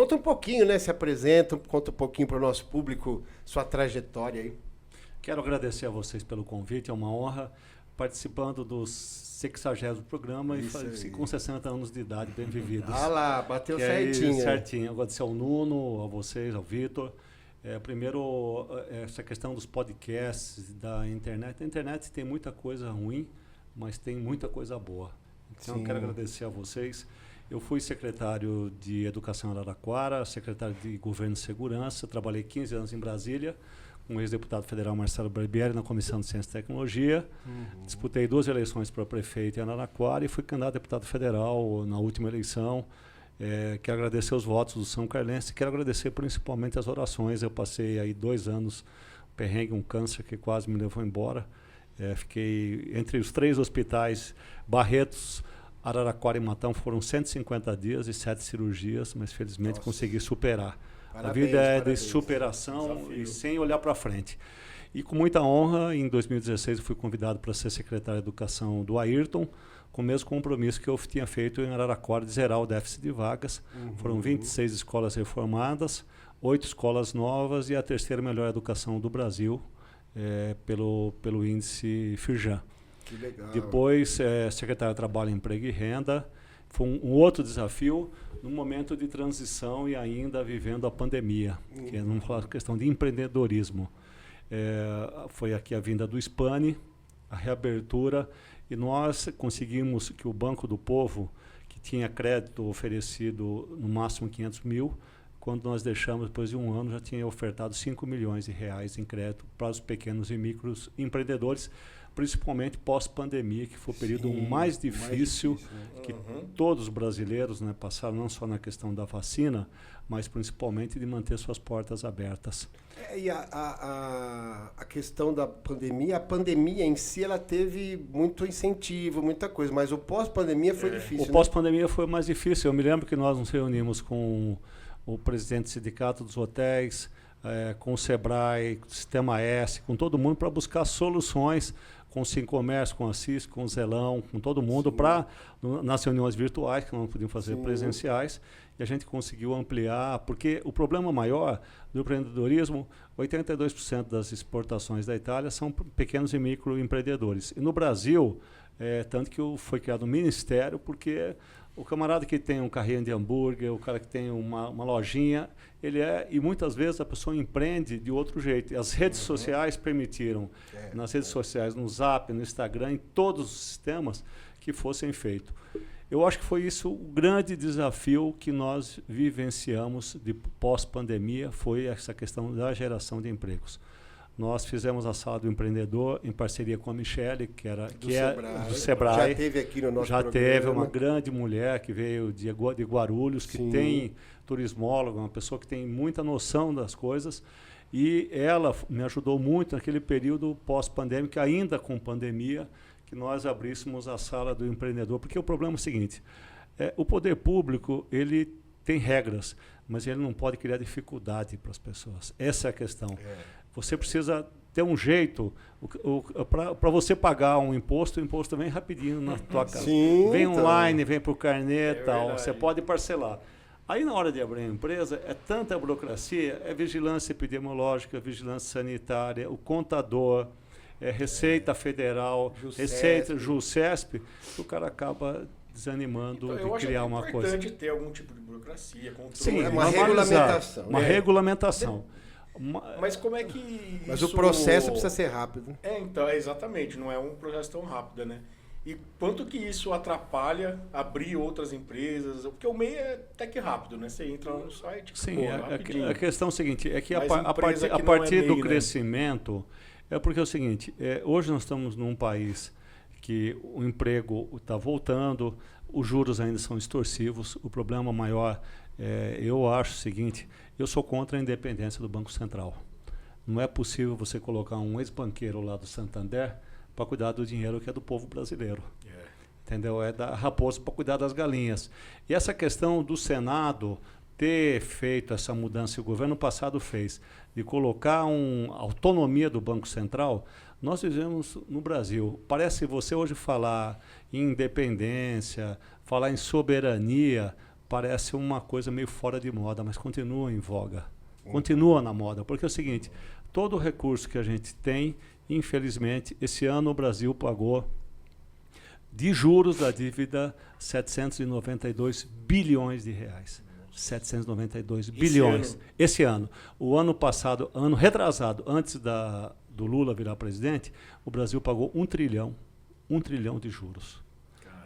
Conta um pouquinho, né? Se apresenta, conta um pouquinho para o nosso público, sua trajetória aí. Quero agradecer a vocês pelo convite, é uma honra participando do 60º programa e com 60 anos de idade bem vividos. Ah lá, bateu certinho. certinho. Certinho. Agradecer ao Nuno, a vocês, ao Vitor. Primeiro, essa questão dos podcasts, da internet. A internet tem muita coisa ruim, mas tem muita coisa boa. Então, eu quero agradecer a vocês. Eu fui secretário de Educação em Araraquara, secretário de Governo e Segurança, trabalhei 15 anos em Brasília, com o ex-deputado federal Marcelo Barbieri na Comissão de Ciência e Tecnologia. Disputei 2 eleições para prefeito em Araraquara e fui candidato a deputado federal na última eleição. Quero agradecer os votos do São Carlense, quero agradecer principalmente as orações. Eu passei aí 2 anos, perrengue, um câncer que quase me levou embora. Fiquei entre os 3 hospitais, Barretos, Araraquara e Matão, foram 150 dias e 7 cirurgias, mas felizmente consegui superar. Parabéns, a vida é de superação. Desafio. E sem olhar para frente. E com muita honra, em 2016 eu fui convidado para ser secretário de Educação do Ayrton, com o mesmo compromisso que eu tinha feito em Araraquara de zerar o déficit de vagas. Foram 26 escolas reformadas, 8 escolas novas e a 3ª melhor educação do Brasil, pelo índice Firjan. Que legal. Depois, secretário de Trabalho, Emprego e Renda. Foi um outro desafio no momento de transição e ainda vivendo a pandemia, que vamos falar questão de empreendedorismo. Foi aqui a vinda do SPANI, a reabertura, e nós conseguimos que o Banco do Povo, que tinha crédito oferecido no máximo 500 mil, quando nós deixamos, depois de um ano, já tinha ofertado 5 milhões de reais em crédito para os pequenos e micros empreendedores, principalmente pós-pandemia, que foi o período mais difícil que todos os brasileiros, né, passaram, não só na questão da vacina, mas principalmente de manter suas portas abertas. E a questão da pandemia, a pandemia em si, ela teve muito incentivo, muita coisa, mas o pós-pandemia foi difícil. O pós-pandemia foi mais difícil. Eu me lembro que nós nos reunimos com o presidente do Sindicato dos Hotéis, com o Sebrae, com o Sistema S, com todo mundo para buscar soluções, com o Sim Comércio, com a CIS, com o Zelão, com todo mundo, nas reuniões virtuais, que não podiam fazer presenciais, e a gente conseguiu ampliar, porque o problema maior do empreendedorismo, 82% das exportações da Itália são pequenos e microempreendedores. E no Brasil, tanto que foi criado um ministério, porque o camarada que tem um carrinho de hambúrguer, o cara que tem uma lojinha, e muitas vezes a pessoa empreende de outro jeito. E as redes sociais permitiram, nas redes sociais, no Zap, no Instagram, em todos os sistemas, que fossem feitos. Eu acho que foi isso o grande desafio que nós vivenciamos de pós-pandemia, foi essa questão da geração de empregos. Nós fizemos a Sala do Empreendedor em parceria com a Michele, que é do Sebrae. Já teve aqui no nosso programa. Teve uma grande mulher que veio de Guarulhos, que tem turismóloga, uma pessoa que tem muita noção das coisas. E ela me ajudou muito naquele período pós-pandêmico, ainda com pandemia, que nós abríssemos a Sala do Empreendedor. Porque o problema é o seguinte, o poder público, ele tem regras, mas ele não pode criar dificuldade para as pessoas. Essa é a questão. Você precisa ter um jeito para você pagar um imposto, o imposto vem rapidinho na tua casa. Vem online, vem por carnê, tal. Você pode parcelar. Aí, na hora de abrir a empresa, é tanta burocracia, é vigilância epidemiológica, vigilância sanitária, o contador, Receita Federal, Juscesp, que o cara acaba desanimando de criar uma coisa. É importante ter algum tipo de burocracia, controle. Sim, uma regulamentação. Uma regulamentação. Mas como é que Mas o processo precisa ser rápido. Então, exatamente, não é um processo tão rápido, né? E quanto que isso atrapalha abrir outras empresas? Porque o MEI é até que rápido, né? Você entra no site, sim, a questão é a seguinte, é que a que partir do MEI, crescimento, porque é o seguinte, hoje nós estamos num país que o emprego está voltando, os juros ainda são extorsivos, o problema maior, eu acho o seguinte, eu sou contra a independência do Banco Central. Não é possível você colocar um ex-banqueiro lá do Santander para cuidar do dinheiro que é do povo brasileiro. Entendeu? É da raposa para cuidar das galinhas. E essa questão do Senado ter feito essa mudança, o governo passado fez, de colocar autonomia do Banco Central, nós vivemos no Brasil. Parece você hoje falar em independência, falar em soberania, parece uma coisa meio fora de moda, mas continua em voga. Continua na moda, porque é o seguinte, todo o recurso que a gente tem, infelizmente, esse ano o Brasil pagou de juros da dívida 792 bilhões de reais. 792 bilhões. Esse ano. O ano passado, ano retrasado, antes do Lula virar presidente, o Brasil pagou 1 trilhão de juros.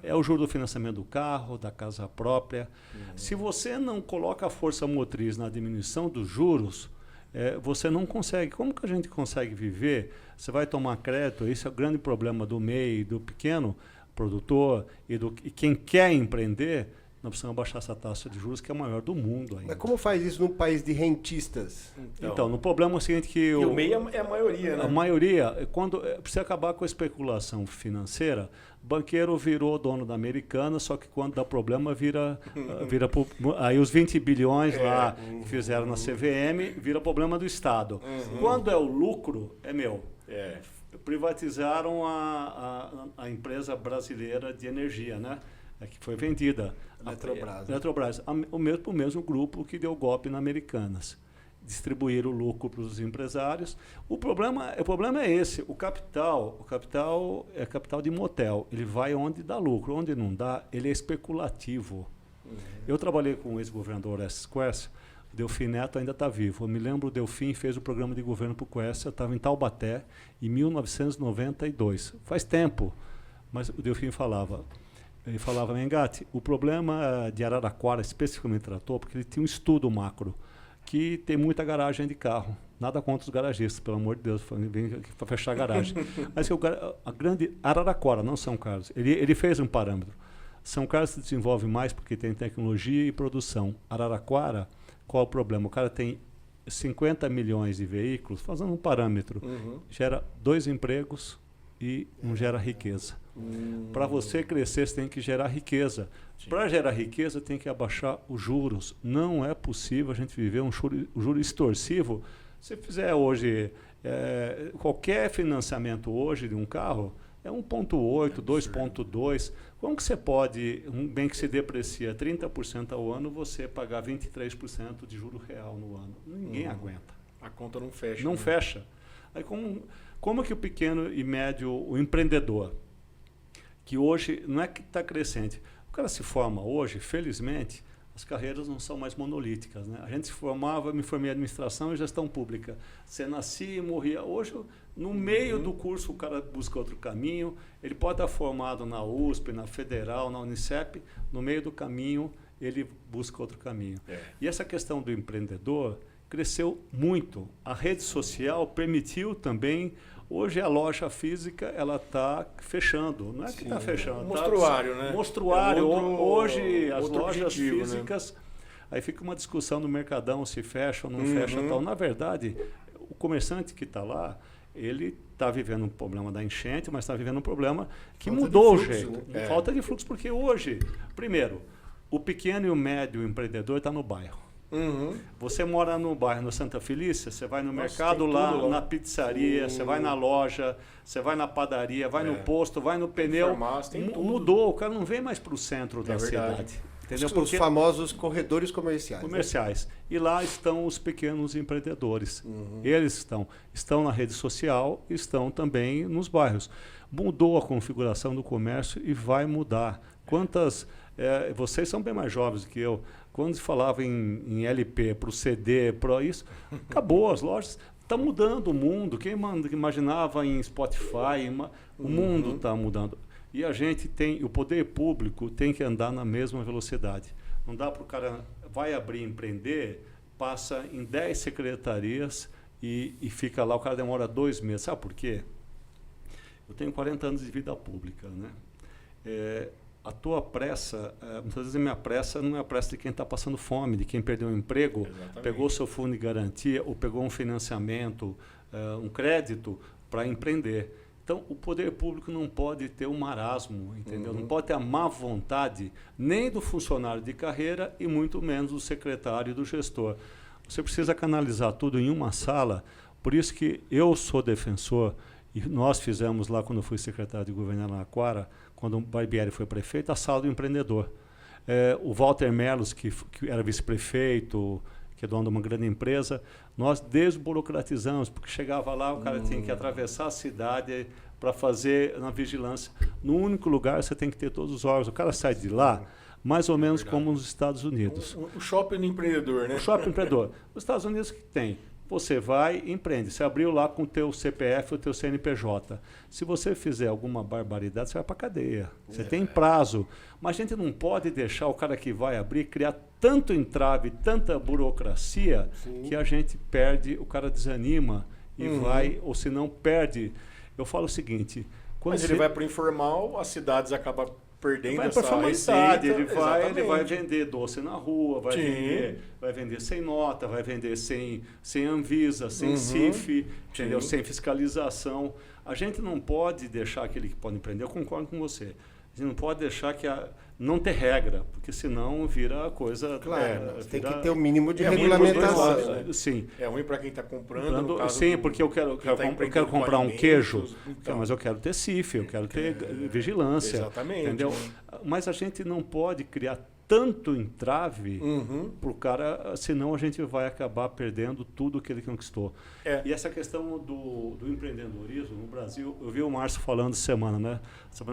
É o juro do financiamento do carro, da casa própria. Se você não coloca a força motriz na diminuição dos juros, você não consegue. Como que a gente consegue viver? Você vai tomar crédito, esse é o grande problema do MEI, do pequeno produtor e quem quer empreender. Nós precisamos baixar essa taxa de juros, que é a maior do mundo ainda. Mas como faz isso num país de rentistas? Então, no problema é o seguinte que... o MEI é a maioria, né? A maioria, quando precisa acabar com a especulação financeira, banqueiro virou dono da Americana, só que quando dá problema aí os 20 bilhões lá que fizeram na CVM, vira problema do Estado. Quando é o lucro, é meu. Privatizaram a empresa brasileira de energia, né? Que foi vendida. Eletrobras. O mesmo grupo que deu golpe na Americanas. Distribuir o lucro para os empresários. O problema é esse. O capital é capital de motel. Ele vai onde dá lucro. Onde não dá, ele é especulativo. Eu trabalhei com o ex-governador Orestes Quercia. O Delfim Neto ainda está vivo. Eu me lembro, o Delfim fez o programa de governo para o Quercia. Eu estava em Taubaté, em 1992. Faz tempo. Mas o Delfim falava... Ele falava, Mengatti, o problema de Araraquara especificamente tratou, porque ele tinha um estudo macro, que tem muita garagem de carro. Nada contra os garagistas, pelo amor de Deus, vem aqui para fechar a garagem. Mas a grande Araraquara, não São Carlos, ele fez um parâmetro. São Carlos se desenvolve mais porque tem tecnologia e produção. Araraquara, qual é o problema? O cara tem 50 milhões de veículos, fazendo um parâmetro, gera 2 empregos e não gera riqueza. Para você crescer, você tem que gerar riqueza. Para gerar riqueza, tem que abaixar os juros. Não é possível a gente viver um juro extorsivo. Se fizer hoje, qualquer financiamento hoje de um carro, é 1,8, 2,2. Como que você pode, um bem que se deprecia 30% ao ano, você pagar 23% de juro real no ano? Ninguém aguenta. A conta não fecha. Não fecha. Aí como que o pequeno e médio, o empreendedor, que hoje não é que está crescente. O cara se forma hoje, felizmente, as carreiras não são mais monolíticas, né? A gente se formava, me formei em administração e gestão pública. Você nascia e morria. Hoje, no meio do curso, o cara busca outro caminho. Ele pode estar formado na USP, na Federal, na Unicep. No meio do caminho, ele busca outro caminho. E essa questão do empreendedor cresceu muito. A rede social permitiu também... Hoje a loja física ela está fechando, não é que está fechando. Mostruário, né? Mostruário. Hoje as lojas objetivo, físicas, né? Aí fica uma discussão no Mercadão se fecha ou não fecha tal. Na verdade, o comerciante que está lá, ele está vivendo um problema da enchente, mas está vivendo um problema que mudou o jeito. Né? Falta de fluxo, porque hoje, primeiro, o pequeno e o médio empreendedor está no bairro. Você mora no bairro, no Santa Felícia, você vai no mercado lá, na pizzaria, você vai na loja, você vai na padaria, vai no posto, vai no pneu. Farmácia, mudou, o cara não vem mais para o centro da cidade. Entendeu? Os famosos corredores comerciais. E lá estão os pequenos empreendedores. Eles estão na rede social, estão também nos bairros. Mudou a configuração do comércio e vai mudar. Vocês são bem mais jovens que eu. Quando se falava em LP, para o CD, para isso, acabou as lojas. Está mudando o mundo. Quem imaginava em Spotify, o mundo está mudando. E a gente o poder público tem que andar na mesma velocidade. Não dá para o cara, vai abrir, empreender, passa em 10 secretarias e fica lá, o cara demora 2 meses. Sabe por quê? Eu tenho 40 anos de vida pública, né? A tua pressa, muitas vezes a minha pressa não é a pressa de quem está passando fome, de quem perdeu o emprego, pegou seu fundo de garantia ou pegou um financiamento, um crédito para empreender. Então, o poder público não pode ter um marasmo, entendeu? Não pode ter a má vontade nem do funcionário de carreira e muito menos do secretário e do gestor. Você precisa canalizar tudo em uma sala, por isso que eu sou defensor, e nós fizemos lá quando eu fui secretário de governo em Araraquara, quando o Barbieri foi prefeito, a sala do empreendedor. o Walter Merlos, que era vice-prefeito, que é dono de uma grande empresa, nós desburocratizamos, porque chegava lá, o cara tinha que atravessar a cidade para fazer na vigilância. No único lugar, você tem que ter todos os órgãos. O cara sai de lá, mais ou menos como nos Estados Unidos. O shopping do empreendedor, né? O shopping empreendedor. Nos Estados Unidos, o que tem? Você vai e empreende. Você abriu lá com o teu CPF, o teu CNPJ. Se você fizer alguma barbaridade, você vai para a cadeia. Você tem prazo. Mas a gente não pode deixar o cara que vai abrir criar tanto entrave, tanta burocracia, que a gente perde, o cara desanima e vai, ou se não perde. Eu falo o seguinte... Mas ele vai para o informal, as cidades acabam perdendo essa formalidade, receita. Ele vai vender doce na rua, vai vender sem nota, vai vender sem Anvisa, sem CIF, entendeu? Sem fiscalização. A gente não pode deixar aquele que pode empreender, eu concordo com você. A gente não pode deixar que não ter regra, porque senão vira coisa... Claro, tem que ter o mínimo de regulamentação. Né? Sim. É ruim para quem está comprando, no caso sim, porque eu quero comprar um queijo, mas eu quero ter CIF, eu quero ter vigilância. Exatamente. Entendeu? Mas a gente não pode criar tanto entrave para o cara, senão a gente vai acabar perdendo tudo que ele conquistou. E essa questão do empreendedorismo no Brasil, eu vi o Márcio falando semana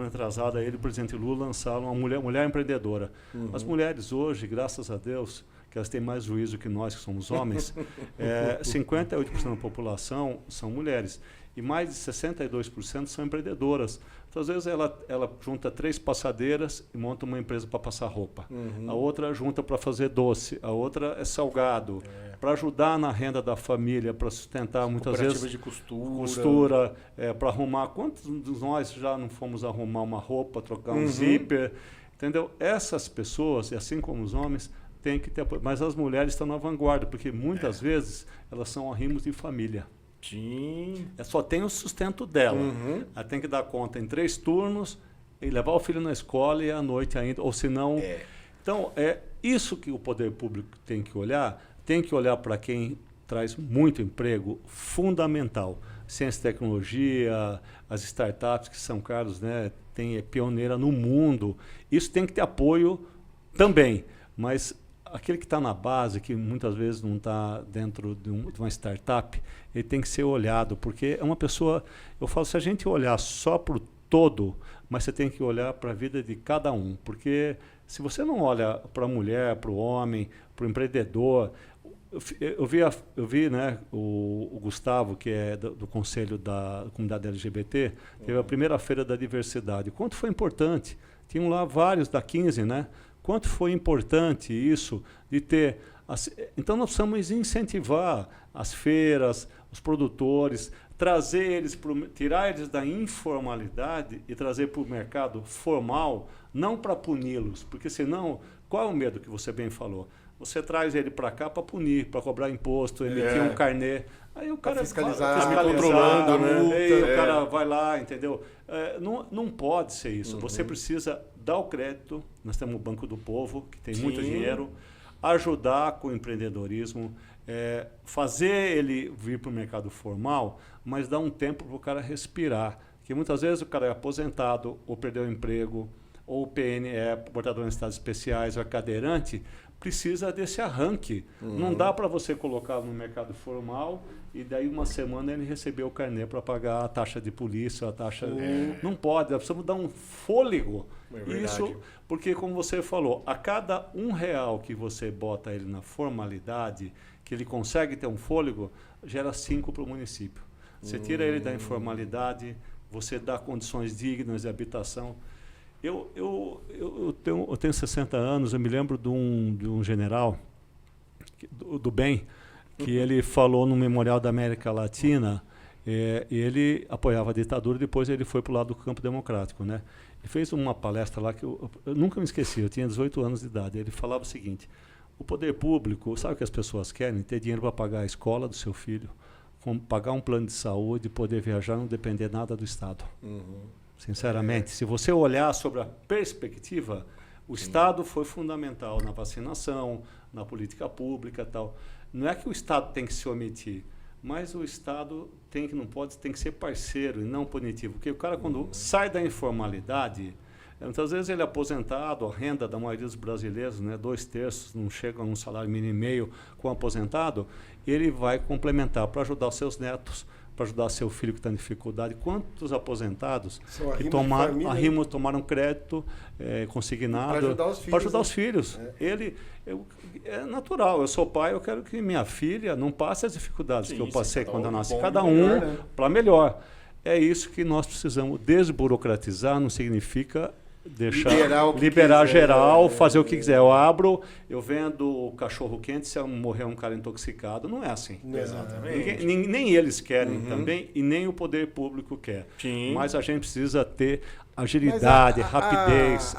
atrasada, ele e o presidente Lula lançaram uma mulher empreendedora. As mulheres hoje, graças a Deus, que elas têm mais juízo que nós, que somos homens, 58% da população são mulheres. E mais de 62% são empreendedoras. Então, às vezes, ela junta 3 passadeiras e monta uma empresa para passar roupa. A outra junta para fazer doce. A outra é salgado. Para ajudar na renda da família, para sustentar muitas vezes... de costura, para arrumar. Quantos de nós já não fomos arrumar uma roupa, trocar um zíper? Entendeu? Essas pessoas, e assim como os homens, têm que ter apoio. Mas as mulheres estão na vanguarda, porque muitas vezes elas são arrimos de família. Sim. Só tem o sustento dela. Ela tem que dar conta em 3 turnos e levar o filho na escola e à noite ainda, ou senão... Então, é isso que o poder público tem que olhar para quem traz muito emprego, fundamental. Ciência e tecnologia, as startups que São Carlos, né, é pioneira no mundo. Isso tem que ter apoio também, mas... Aquele que está na base, que muitas vezes não está dentro de uma startup, ele tem que ser olhado, porque é uma pessoa... Eu falo, se a gente olhar só para o todo, mas você tem que olhar para a vida de cada um, porque se você não olha para a mulher, para o homem, para o empreendedor... Eu vi né, o Gustavo, que é do Conselho da Comunidade LGBT, teve a primeira feira da diversidade. Quanto foi importante? Tinham lá vários da 15, né? Quanto foi importante isso de ter... Então, nós precisamos incentivar as feiras, os produtores, tirar eles da informalidade e trazer para o mercado formal, não para puni-los, porque senão, qual é o medo que você bem falou? Você traz ele para cá para punir, para cobrar imposto, emitir um carnê. Aí o cara fiscalizar controlando, né? Aí o cara vai lá, entendeu? Não pode ser isso. Você precisa dar o crédito. Nós temos o Banco do Povo, que tem muito dinheiro, ajudar com o empreendedorismo, fazer ele vir para o mercado formal, mas dar um tempo para o cara respirar. Porque muitas vezes o cara é aposentado, ou perdeu o emprego, ou o PN é portador de necessidades especiais, ou é cadeirante, precisa desse arranque. Não dá para você colocar no mercado formal e daí uma semana ele recebeu o carnê para pagar a taxa de polícia, a taxa... Não pode, nós precisamos dar um fôlego. Isso, porque como você falou, a cada R$1 que você bota ele na formalidade, que ele consegue ter um fôlego, gera 5 para o município. Você tira ele da informalidade, você dá condições dignas de habitação. Eu tenho 60 anos, eu me lembro de um general do bem, que ele falou no Memorial da América Latina, ele apoiava a ditadura, depois ele foi para o lado do campo democrático, né? Ele fez uma palestra lá que eu nunca me esqueci, eu tinha 18 anos de idade. Ele falava o seguinte: o poder público, sabe o que as pessoas querem? Ter dinheiro para pagar a escola do seu filho, pagar um plano de saúde, poder viajar, não depender nada do Estado. Sinceramente, se você olhar sobre a perspectiva, o Estado foi fundamental na vacinação, na política pública e tal. Não é que o Estado tem que se omitir, mas o Estado tem que ser parceiro e não punitivo. Porque o cara, quando sai da informalidade, Muitas vezes ele é aposentado, a renda da maioria dos brasileiros, né, 2/3 não chegam a um salário mínimo e meio com aposentado, e ele vai complementar para ajudar os seus netos, para ajudar seu filho que está em dificuldade. Quantos aposentados que tomaram crédito consignado para ajudar os filhos? É natural, eu sou pai, eu quero que minha filha não passe as dificuldades que eu passei quando eu nasci. Cada um para melhor. É isso que nós precisamos desburocratizar, não significa deixar liberar geral, fazer o que quiser. Eu vendo cachorro quente se morrer um cara intoxicado. Não é assim. Exatamente. Nem eles querem também e nem o poder público quer. Sim. Mas a gente precisa ter agilidade, rapidez.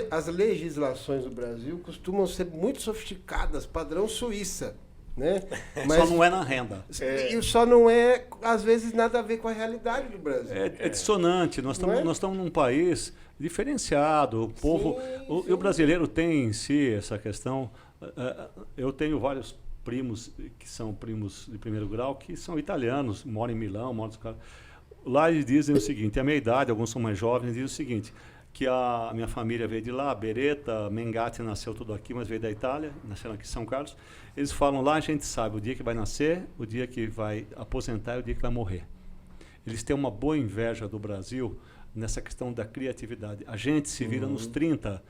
As legislações do Brasil costumam ser muito sofisticadas, padrão Suíça. Né? Mas só não é na renda. E só não é, às vezes, nada a ver com a realidade do Brasil. É dissonante. Nós estamos num país diferenciado. O povo, o brasileiro tem em si essa questão. Eu tenho vários primos que são primos de primeiro grau que são italianos, moram em Milão, lá eles dizem o seguinte, a minha idade, alguns são mais jovens, dizem o seguinte, que a minha família veio de lá, Beretta, Mengatti nasceu tudo aqui, mas veio da Itália, nasceram aqui em São Carlos. Eles falam lá, a gente sabe o dia que vai nascer, o dia que vai aposentar e o dia que vai morrer. Eles têm uma boa inveja do Brasil nessa questão da criatividade. A gente se vira nos 30,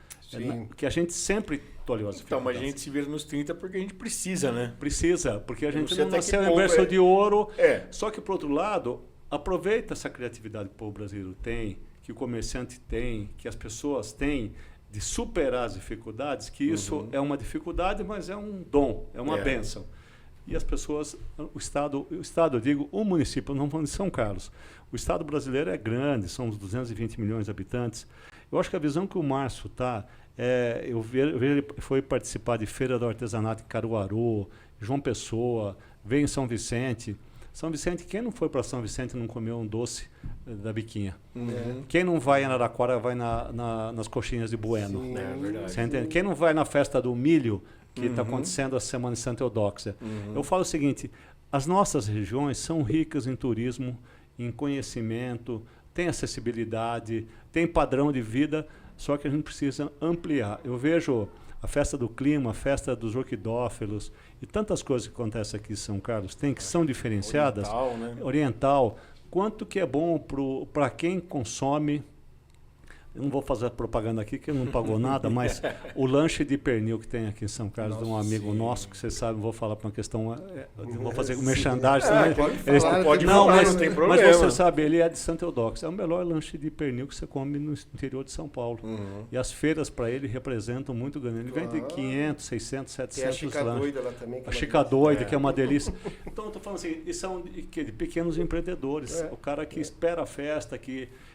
que a gente sempre tolheu as dificuldades. Então, mas a gente se vira nos 30 porque a gente precisa, né? Precisa, porque a gente não nasceu em berço de ouro. Só que, por outro lado, aproveita essa criatividade que o brasileiro tem, que o comerciante tem, que as pessoas têm, de superar as dificuldades, que isso é uma dificuldade, mas é um dom, é uma bênção. E as pessoas, o Estado, eu digo, o município, não falando de São Carlos, o Estado brasileiro é grande, são uns 220 milhões de habitantes. Eu acho que a visão que o Márcio está, eu vejo ele foi participar de Feira do Artesanato em Caruaru, João Pessoa, veio em São Vicente. São Vicente, quem não foi para São Vicente não comeu um doce da Biquinha? Quem não vai em Araraquara vai nas coxinhas de Bueno. Sim, é verdade. Você entende? Quem não vai na festa do milho, que está acontecendo a semana em Santa Eudóxia? Eu falo o seguinte, as nossas regiões são ricas em turismo, em conhecimento, tem acessibilidade, tem padrão de vida, só que a gente precisa ampliar. Eu vejo a festa do clima, a festa dos orquidófilos e tantas coisas que acontecem aqui em São Carlos, que são diferenciadas. Oriental, né? Oriental. Quanto que é bom para quem consome. Eu não vou fazer propaganda aqui, que não pagou nada, mas o lanche de pernil que tem aqui em São Carlos, de um amigo nosso, que vocês sabem, vou falar para uma questão, vou fazer o merchandising. Pode falar, não tem problema. Mas você sabe, ele é de Santa Eudóxia, é o melhor lanche de pernil que você come no interior de São Paulo. E as feiras para ele representam muito grande. Ele vende 500, 600, 700 lanches. Tem a Chica Doida lá também. A Chica Doida, que é uma delícia. Então, eu estou falando assim, e são de pequenos empreendedores. O cara que espera a festa.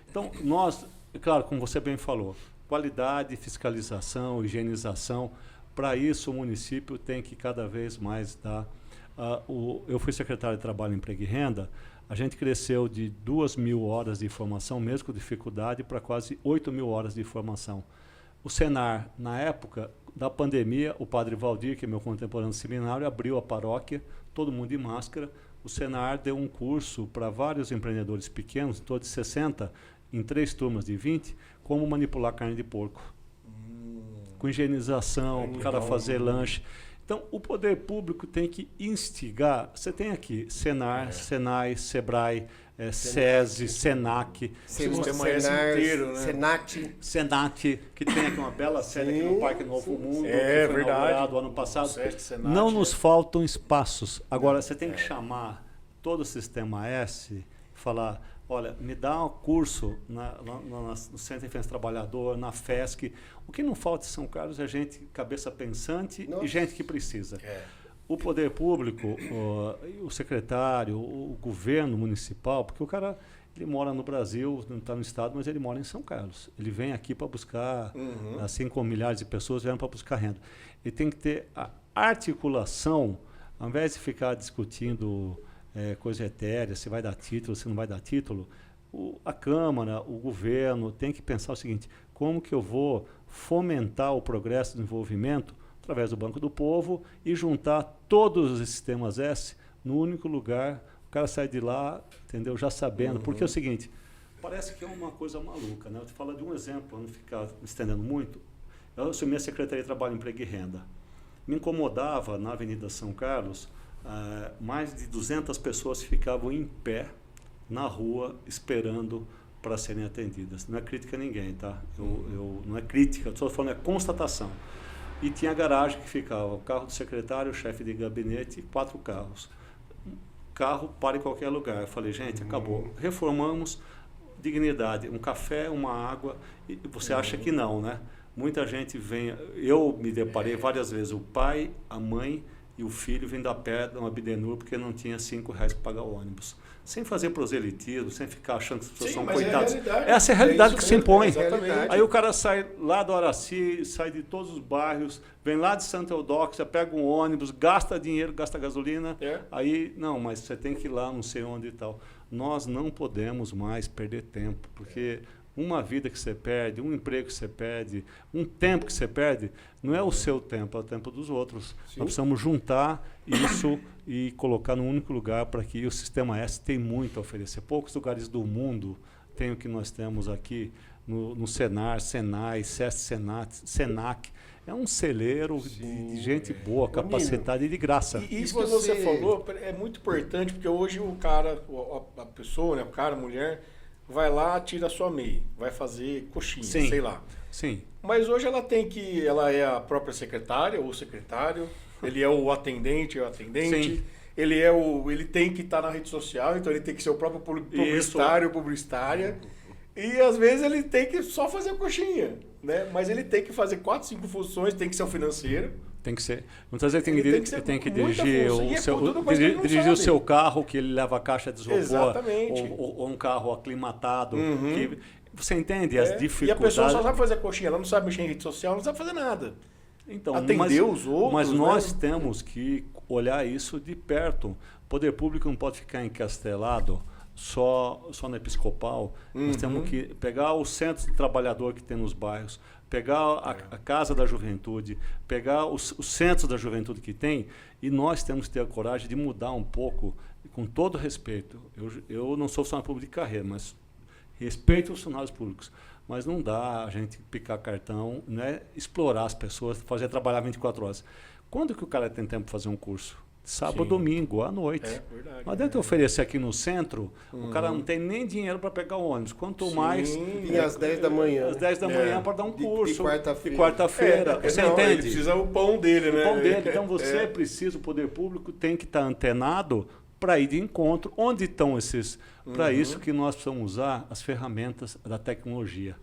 Então, nós... Claro, como você bem falou, qualidade, fiscalização, higienização. Para isso, o município tem que cada vez mais dar... eu fui secretário de Trabalho, Emprego e Renda, a gente cresceu de 2.000 horas de formação, mesmo com dificuldade, para quase 8.000 horas de formação. O Senar, na época da pandemia, o padre Valdir, que é meu contemporâneo no seminário, abriu a paróquia, todo mundo de máscara. O Senar deu um curso para vários empreendedores pequenos, todos de 60, em 3 turmas de 20, como manipular carne de porco. Com higienização, para o cara fazer lanche. Então, o poder público tem que instigar. Você tem aqui Senar, Senai, Sebrae, SESI, Senac, Sistema inteiro, né? Senat, que tem aqui uma bela sede aqui no Parque Novo Mundo, que foi verdade. inaugurado ano passado. Não nos faltam espaços. Agora, você tem que chamar todo o Sistema S, falar... Olha, me dá um curso no Centro de Defesa do Trabalhador, na FESC. O que não falta em São Carlos é gente cabeça pensante e gente que precisa. O poder público, o secretário, o governo municipal, porque o cara ele mora no Brasil, não está no estado, mas ele mora em São Carlos. Ele vem aqui para buscar, assim como milhares de pessoas vêm para buscar renda. Ele tem que ter a articulação, ao invés de ficar discutindo... coisa etérea, se vai dar título, se não vai dar título, a Câmara, o governo tem que pensar o seguinte, como que eu vou fomentar o progresso e o desenvolvimento através do Banco do Povo e juntar todos os sistemas S no único lugar, o cara sai de lá, entendeu, já sabendo, porque é o seguinte, Parece que é uma coisa maluca, né? Eu te falo de um exemplo, para não ficar me estendendo muito. Eu assumi a Secretaria de Trabalho, Emprego e Renda. Me incomodava, na Avenida São Carlos, mais de 200 pessoas ficavam em pé na rua esperando para serem atendidas. Não é crítica a ninguém, tá? Não é crítica, estou falando, é constatação. E tinha a garagem que ficava o carro do secretário, o chefe de gabinete e 4 carros. Carro para em qualquer lugar. Eu falei, gente, acabou. Reformamos, dignidade, um café, uma água. E você acha que não, né? Muita gente vem... Eu me deparei várias vezes, o pai, a mãe e o filho vindo a pé de uma Bidenur porque não tinha R$5 para pagar o ônibus. Sem fazer proselitismo, sem ficar achando que as pessoas são coitadas. Essa é a realidade que se impõe. Aí o cara sai lá do Araci, sai de todos os bairros, vem lá de Santa Eudóxia, pega um ônibus, gasta dinheiro, gasta gasolina. Aí, não, mas você tem que ir lá, não sei onde e tal. Nós não podemos mais perder tempo, porque uma vida que você perde, um emprego que você perde, um tempo que você perde, não é o seu tempo, é o tempo dos outros. Sim. Nós precisamos juntar isso e colocar num único lugar para que o Sistema S tem muito a oferecer. Poucos lugares do mundo têm o que nós temos aqui no Senar, Senai, SESC, Senac. É um celeiro de gente boa, capacitada e de graça. E isso que você falou é muito importante, porque hoje o cara, a pessoa, né, o cara, a mulher, vai lá, tira a sua MEI, vai fazer coxinha, sim, sei lá. Sim. Mas hoje ela é a própria secretária ou secretário, ele é o atendente ou atendente, sim, ele tem que estar na rede social, então ele tem que ser o próprio publicitário ou publicitária. E às vezes ele tem que só fazer coxinha, né? Mas ele tem que fazer 4, 5 funções, tem que ser o financeiro. Tem que ser. Muitas vezes tem que dirigir o seu carro, que ele leva a caixa de isopor, ou um carro aclimatado. Que, você entende as dificuldades. E a pessoa só sabe fazer coxinha, ela não sabe mexer em rede social, não sabe fazer nada. Então, atender os outros. Mas nós temos que olhar isso de perto. O poder público não pode ficar encastelado só na Episcopal. Nós temos que pegar o centro de trabalhador que tem nos bairros, pegar a Casa da Juventude, pegar os centros da juventude que tem, e nós temos que ter a coragem de mudar um pouco, com todo respeito. Eu não sou funcionário público de carreira, mas respeito os funcionários públicos. Mas não dá a gente picar cartão, né, explorar as pessoas, fazer trabalhar 24 horas. Quando que o cara tem tempo para fazer um curso? Sábado, domingo, à noite. Verdade. Mas dentro de oferecer aqui no centro, o cara não tem nem dinheiro para pegar o ônibus. Quanto mais... E às 10 da manhã. Às 10 da manhã para dar um curso. De quarta-feira. Você entende? Ele precisa o pão dele, né? O pão dele. Então você precisa, o poder público tem que estar antenado para ir de encontro. Onde estão esses... Para isso que nós precisamos usar as ferramentas da tecnologia.